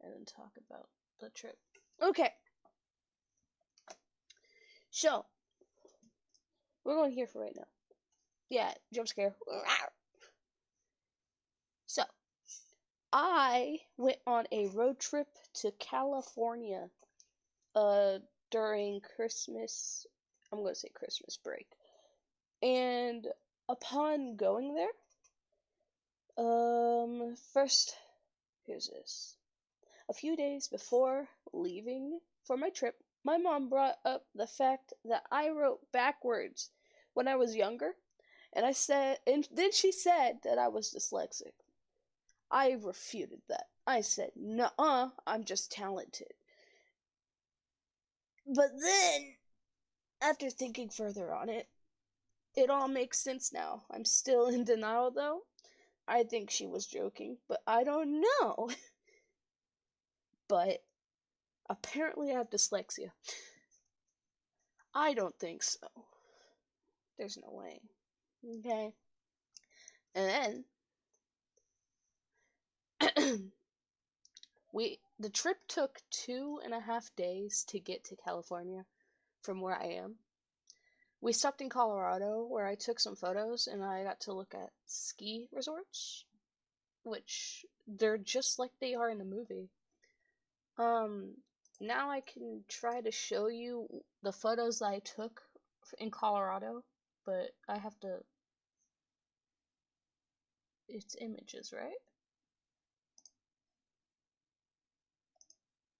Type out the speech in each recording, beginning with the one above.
and then talk about the trip. Okay. So, we're going here for right now. Yeah, jump scare. So, I went on a road trip to California during Christmas. I'm going to say Christmas break. And upon going there, first, here's this. A few days before leaving for my trip, my mom brought up the fact that I wrote backwards when I was younger, and then she said that I was dyslexic. I refuted that. I said, nuh-uh, I'm just talented. But then, after thinking further on it, it all makes sense now. I'm still in denial, though. I think she was joking, but I don't know. But apparently I have dyslexia. I don't think so. There's no way. Okay? And then the trip took 2.5 days to get to California from where I am. We stopped in Colorado where I took some photos and I got to look at ski resorts, which they're just like they are in the movie. Now I can try to show you the photos that I took in Colorado, but I have to. It's images, right?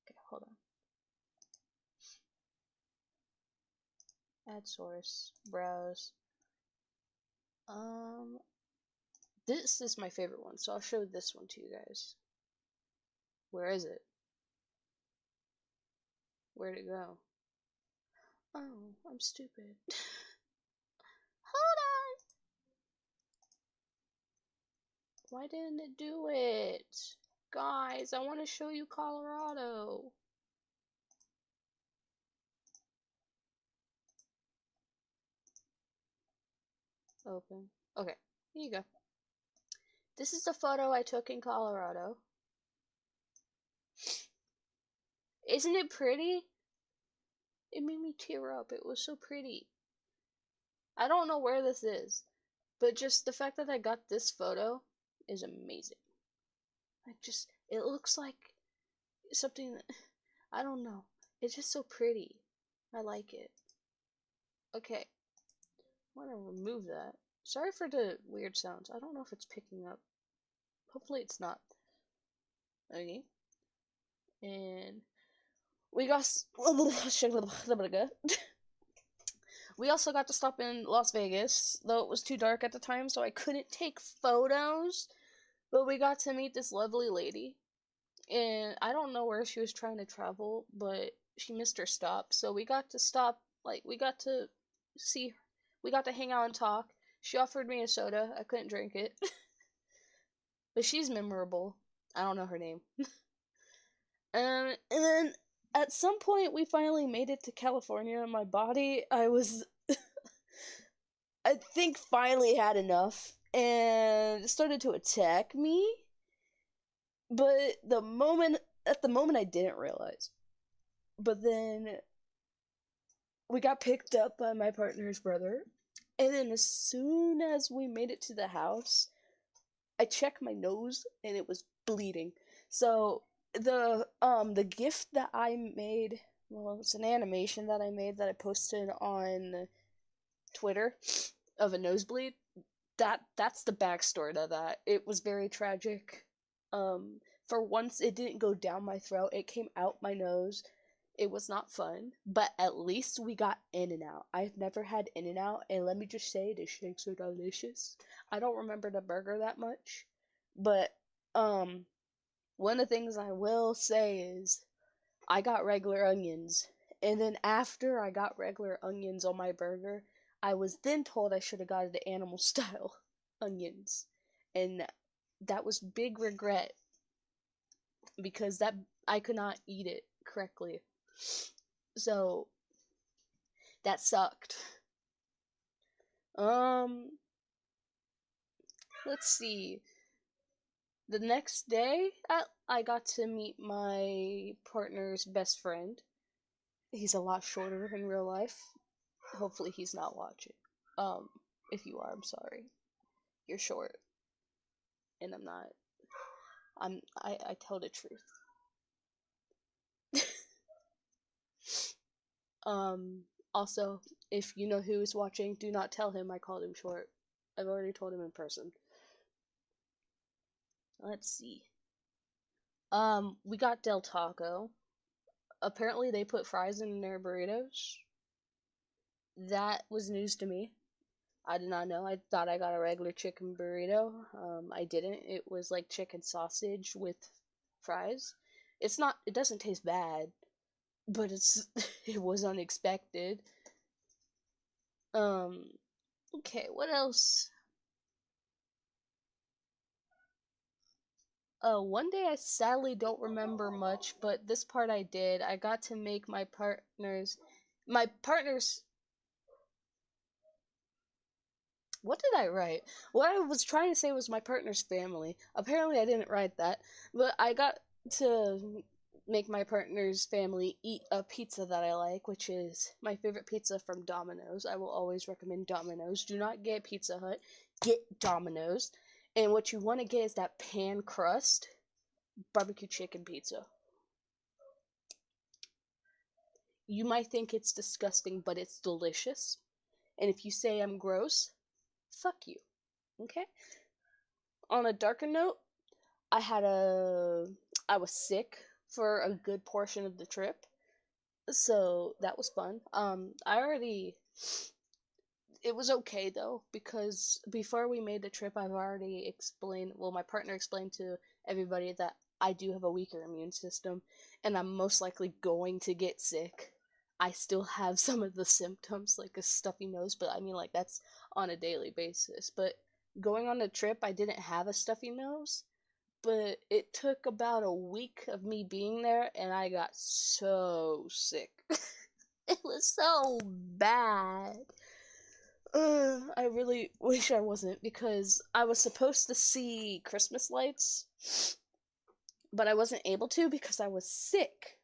Okay, hold on. Add source, browse. This is my favorite one, so I'll show this one to you guys. Where is it? Where'd it go? Oh, I'm stupid. Hold on! Why didn't it do it? Guys, I want to show you Colorado. Open. Okay, here you go. This is the photo I took in Colorado. Isn't it pretty? It made me tear up. It was so pretty. I don't know where this is, but just the fact that I got this photo is amazing. It looks like something that, I don't know. It's just so pretty. I like it. Okay. I'm gonna remove that. Sorry for the weird sounds. I don't know if it's picking up. Hopefully it's not. Okay. And we got we also got to stop in Las Vegas, though it was too dark at the time, so I couldn't take photos. But we got to meet this lovely lady, and I don't know where she was trying to travel, but she missed her stop, so we got to stop. We got to see, we got to hang out and talk. She offered me a soda. I couldn't drink it, but she's memorable. I don't know her name. And then at some point we finally made it to California. My body, I think finally had enough and started to attack me. But at the moment I didn't realize. But then we got picked up by my partner's brother. And then as soon as we made it to the house, I checked my nose and it was bleeding. So the gift that I made, well, it's an animation that I made that I posted on Twitter of a nosebleed. That's the backstory to that. It was very tragic. For once it didn't go down my throat, it came out my nose. It was not fun, but at least we got In-N-Out. I've never had In-N-Out, and let me just say, the shakes are delicious. I don't remember the burger that much, but one of the things I will say is I got regular onions, and then after I got regular onions on my burger, I was then told I should have gotten the animal style onions, and that was big regret because that I could not eat it correctly. So that sucked. Let's see. The next day, I got to meet my partner's best friend. He's a lot shorter in real life. Hopefully he's not watching. Um, if you are, I'm sorry. You're short. And I'm not. I tell the truth. Also, if you know who is watching, do not tell him I called him short. I've already told him in person. Let's see. We got Del Taco. Apparently they put fries in their burritos. That was news to me. I did not know. I thought I got a regular chicken burrito. I didn't. It was like chicken sausage with fries. It's not, it doesn't taste bad, but it was unexpected. Um, okay, what else? One day I sadly don't remember much, but this part I did. I got to make my partner's, what did I write? What I was trying to say was my partner's family. Apparently I didn't write that, but I got to make my partner's family eat a pizza that I like, which is my favorite pizza from Domino's. I will always recommend Domino's. Do not get Pizza Hut, get Domino's. And what you want to get is that pan crust barbecue chicken pizza. You might think it's disgusting, but it's delicious. And if you say I'm gross, fuck you. Okay? On a darker note, I was sick for a good portion of the trip. So that was fun. It was okay though, because before we made the trip, I've already explained, well, my partner explained to everybody that I do have a weaker immune system, and I'm most likely going to get sick. I still have some of the symptoms, like a stuffy nose, but I mean, like, that's on a daily basis. But going on the trip, I didn't have a stuffy nose, but it took about a week of me being there, and I got so sick. It was so bad. I really wish I wasn't, because I was supposed to see Christmas lights, but I wasn't able to because I was sick.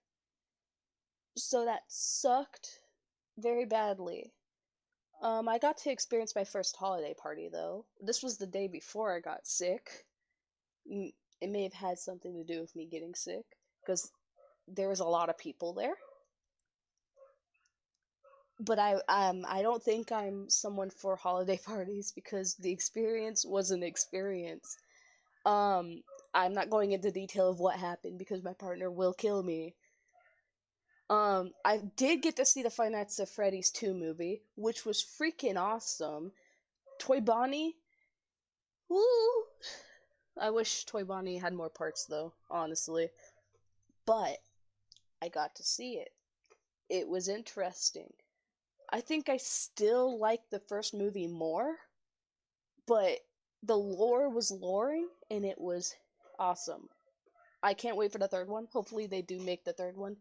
So that sucked very badly. I got to experience my first holiday party though. This was the day before I got sick. It may have had something to do with me getting sick, because there was a lot of people there. But I don't think I'm someone for holiday parties, because the experience was an experience. Um I'm not going into detail of what happened because my partner will kill me. I did get to see the Five Nights at Freddy's 2 movie, which was freaking awesome. Toy Bonnie, woo! I wish Toy Bonnie had more parts though, honestly. But I got to see it. It was interesting. I think I still like the first movie more, but the lore was loring and it was awesome. I can't wait for the third one. Hopefully they do make the third one.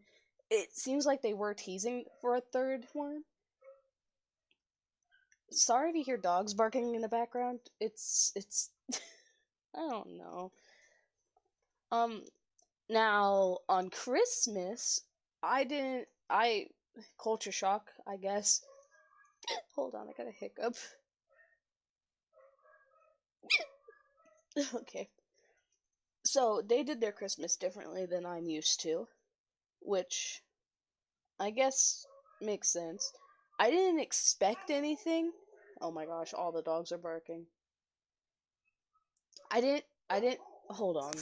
It seems like they were teasing for a third one. Sorry to hear dogs barking in the background. It's I don't know. Um Now on Christmas, I culture shock, I guess. Hold on, I got a hiccup. Okay. So they did their Christmas differently than I'm used to, which I guess makes sense. I didn't expect anything. Oh my gosh, all the dogs are barking. I didn't hold on.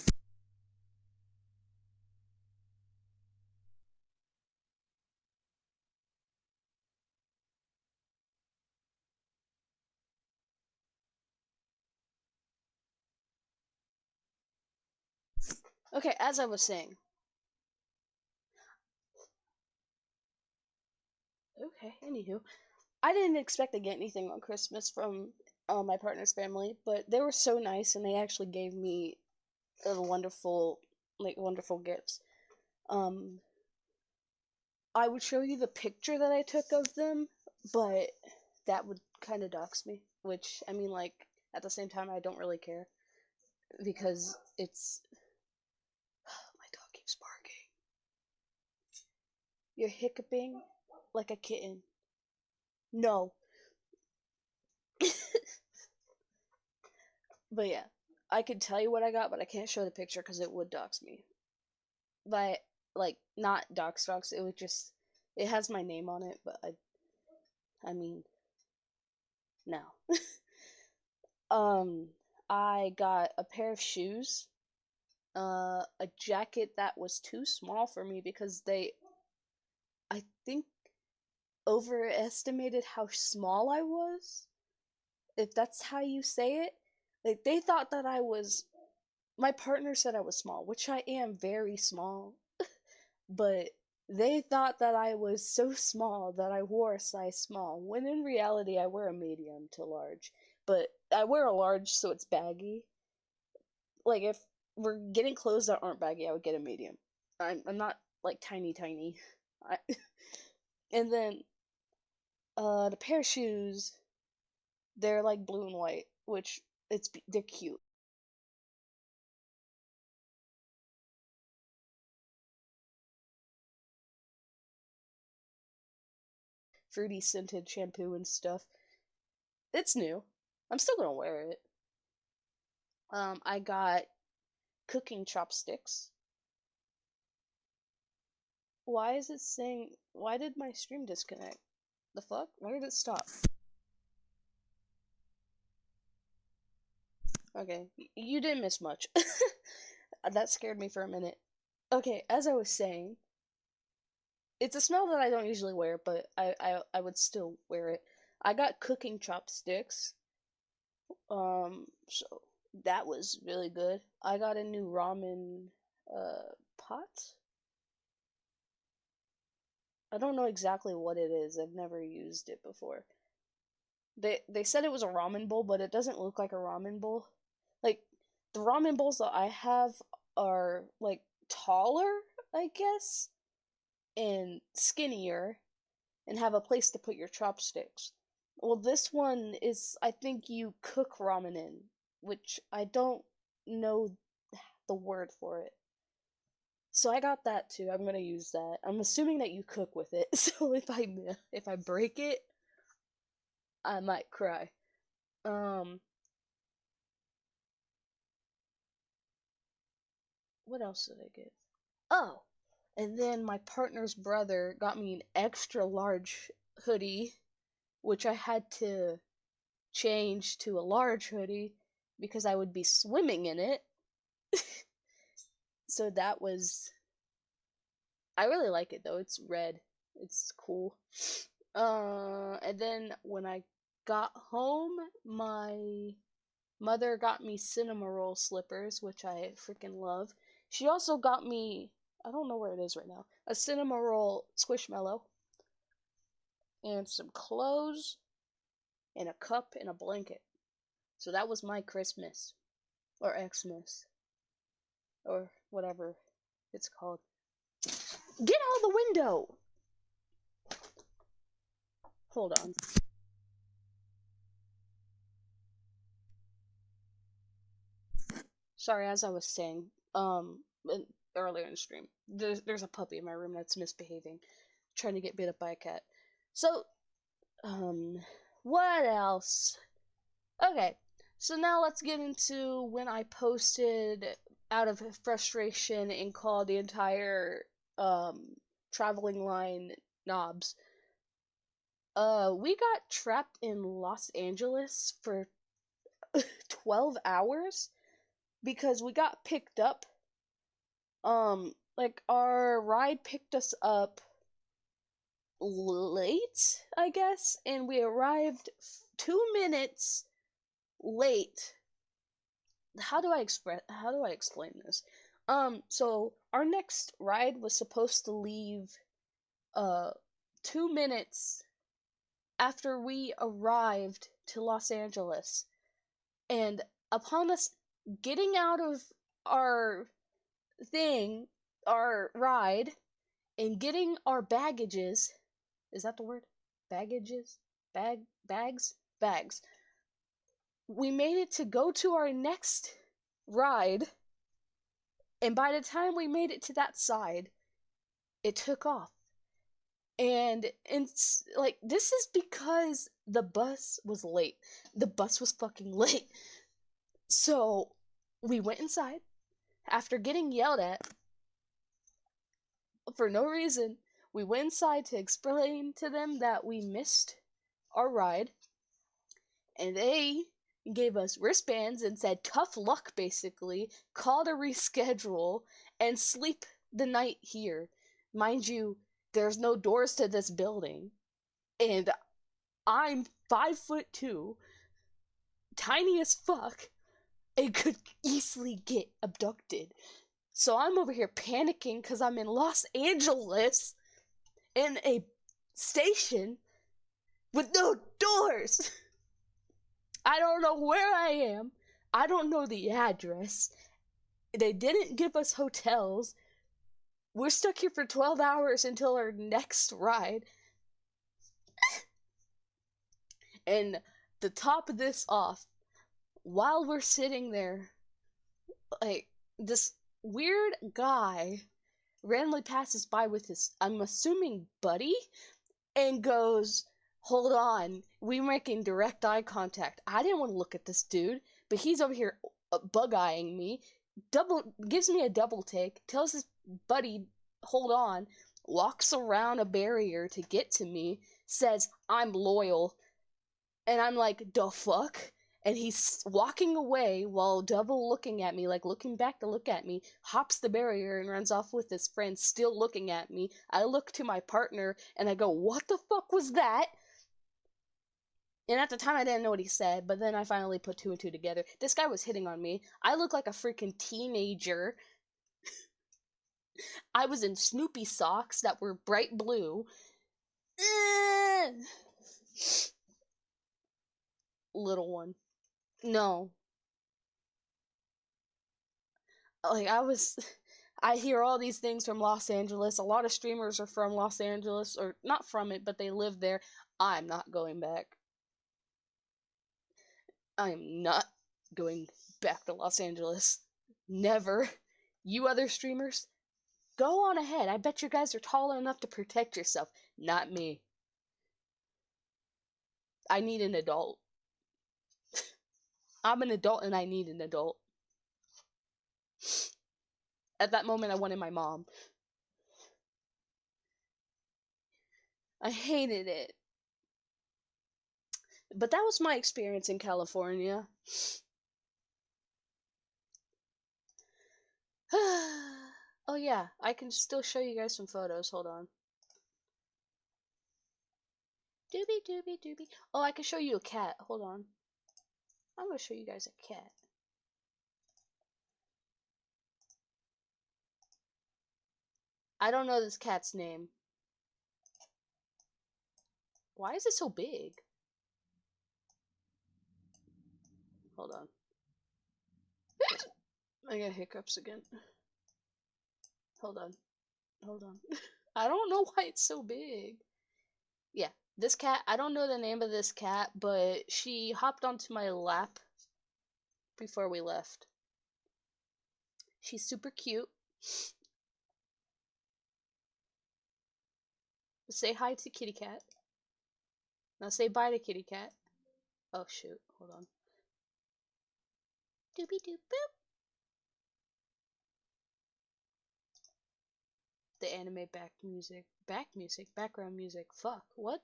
Okay, as I was saying. Okay, anywho. I didn't expect to get anything on Christmas from my partner's family, but they were so nice and they actually gave me wonderful, wonderful gifts. Um, I would show you the picture that I took of them, but that would kind of dox me. Which, I mean, at the same time, I don't really care, because it's You're hiccuping like a kitten. No. But yeah, I could tell you what I got, but I can't show the picture because it would dox me. But like not dox, it would just it has my name on it, but I mean no. um I got a pair of shoes, a jacket that was too small for me because they I think overestimated how small I was, if that's how you say it. Like they thought that I was my partner said I was small, which I am very small, but they thought that I was so small that I wore a size small, when in reality I wear a medium to large. But I wear a large so it's baggy. Like if we're getting clothes that aren't baggy, I would get a medium. I'm not like tiny. I, and then the pair of shoes, they're like blue and white, which they're cute. Fruity scented shampoo and stuff. It's new. I'm still gonna wear it. I got cooking chopsticks. Why is it saying? Why did my stream disconnect? The fuck? Why did it stop? Okay, you didn't miss much. That scared me for a minute. Okay, as I was saying, it's a smell that I don't usually wear, but I would still wear it. I got cooking chopsticks. So that was really good. I got a new ramen pot. I don't know exactly what it is. I've never used it before. They said it was a ramen bowl, but it doesn't look like a ramen bowl. Like the ramen bowls that I have are like taller, I guess, and skinnier and have a place to put your chopsticks. Well, this one is I think you cook ramen in, which I don't know the word for it. So I got that too. I'm gonna use that. I'm assuming that you cook with it. So if I break it, I might cry. Um, what else did I get? Oh, and then my partner's brother got me an extra large hoodie, which I had to change to a large hoodie because I would be swimming in it. So that was I really like it though. It's red. It's cool. And then when I got home, my mother got me cinema roll slippers, which I freaking love. She also got me, I don't know where it is right now, a cinema roll squishmallow, and some clothes, and a cup, and a blanket. So that was my Christmas, or Xmas, or whatever it's called. Get out of the window! Hold on. Sorry, as I was saying, earlier in the stream, there's a puppy in my room that's misbehaving, trying to get bit up by a cat. So, um, what else? Okay, so now let's get into when I posted out of frustration and called the entire, traveling line knobs. We got trapped in Los Angeles for 12 hours because we got picked up. Like our ride picked us up late, I guess, and we arrived 2 minutes late. How do I explain this? So our next ride was supposed to leave uh 2 minutes after we arrived to Los Angeles. And upon us getting out of our thing, our ride, and getting our baggages, is that the word? Baggages? Bags? Bags. We made it to go to our next ride, and by the time we made it to that side, it took off. And it's like, this is because the bus was late. The bus was fucking late. So we went inside after getting yelled at for no reason. We went inside to explain to them that we missed our ride, and they gave us wristbands and said tough luck, basically, call to reschedule and sleep the night here. Mind you, there's no doors to this building, and I'm 5'2", tiny as fuck, and could easily get abducted. So I'm over here panicking because I'm in Los Angeles in a station with no doors. I don't know where I am. I don't know the address. They didn't give us hotels. We're stuck here for 12 hours until our next ride. And to top this off, while we're sitting there, like, this weird guy randomly passes by with his, I'm assuming, buddy, and goes, hold on, we making direct eye contact. I didn't want to look at this dude, but he's over here bug-eyeing me, gives me a double take, tells his buddy, hold on, walks around a barrier to get to me, says, I'm loyal, and I'm like, the fuck? And he's walking away while double looking at me, like looking back to look at me, hops the barrier and runs off with his friend, still looking at me. I look to my partner and I go, what the fuck was that? And at the time I didn't know what he said, but then I finally put two and two together. This guy was hitting on me. I look like a freaking teenager. I was in Snoopy socks that were bright blue. Little one. No. Like, I hear all these things from Los Angeles. A lot of streamers are from Los Angeles, or not from it, but they live there. I'm not going back. I am not going back to Los Angeles. Never. You other streamers, go on ahead. I bet you guys are tall enough to protect yourself. Not me. I need an adult. I'm an adult and I need an adult. At that moment, I wanted my mom. I hated it. But that was my experience in California. Oh yeah, I can still show you guys some photos. Hold on. Doobie doobie doobie. Oh, I can show you a cat. Hold on. I'm gonna show you guys a cat. I don't know this cat's name. Why is it so big? Hold on. I got hiccups again. Hold on. Hold on. I don't know why it's so big. Yeah, this cat, I don't know the name of this cat, but she hopped onto my lap before we left. She's super cute. Say hi to kitty cat. Now say bye to kitty cat. Oh shoot, hold on. Doobie doop boop. The anime background music. Fuck, what?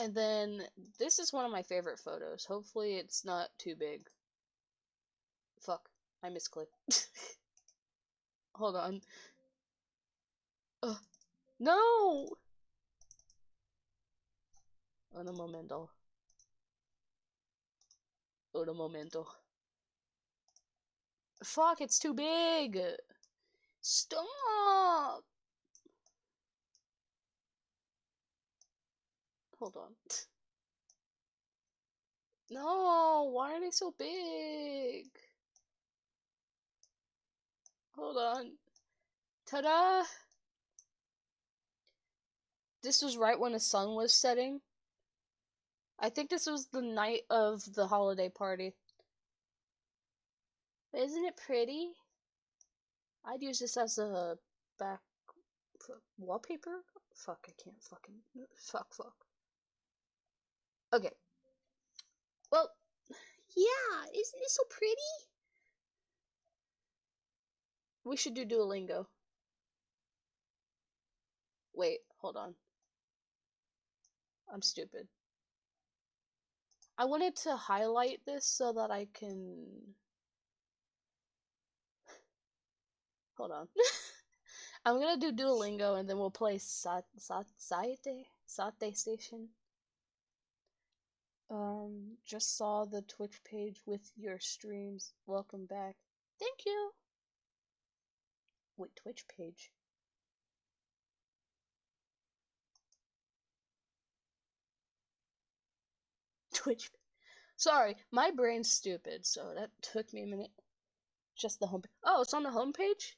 And then this is one of my favorite photos. Hopefully it's not too big. Fuck, I misclicked. Hold on. No! Un momento. Un momento. Fuck, it's too big! Stop! Hold on. No, why are they so big? Hold on. Ta-da! This was right when the sun was setting. I think this was the night of the holiday party. Isn't it pretty? I'd use this as a back Wallpaper? Fuck, I can't fucking... Fuck. Okay. Well, yeah, isn't it so pretty? We should do Duolingo. Wait, hold on. I'm stupid. I wanted to highlight this so that I can... Hold on. I'm gonna do Duolingo and then we'll play Sate Station. Just saw the Twitch page with your streams. Welcome back. Thank you. Wait, Twitch page. Twitch. Sorry, my brain's stupid, so that took me a minute. Just the home. Oh, it's on the homepage?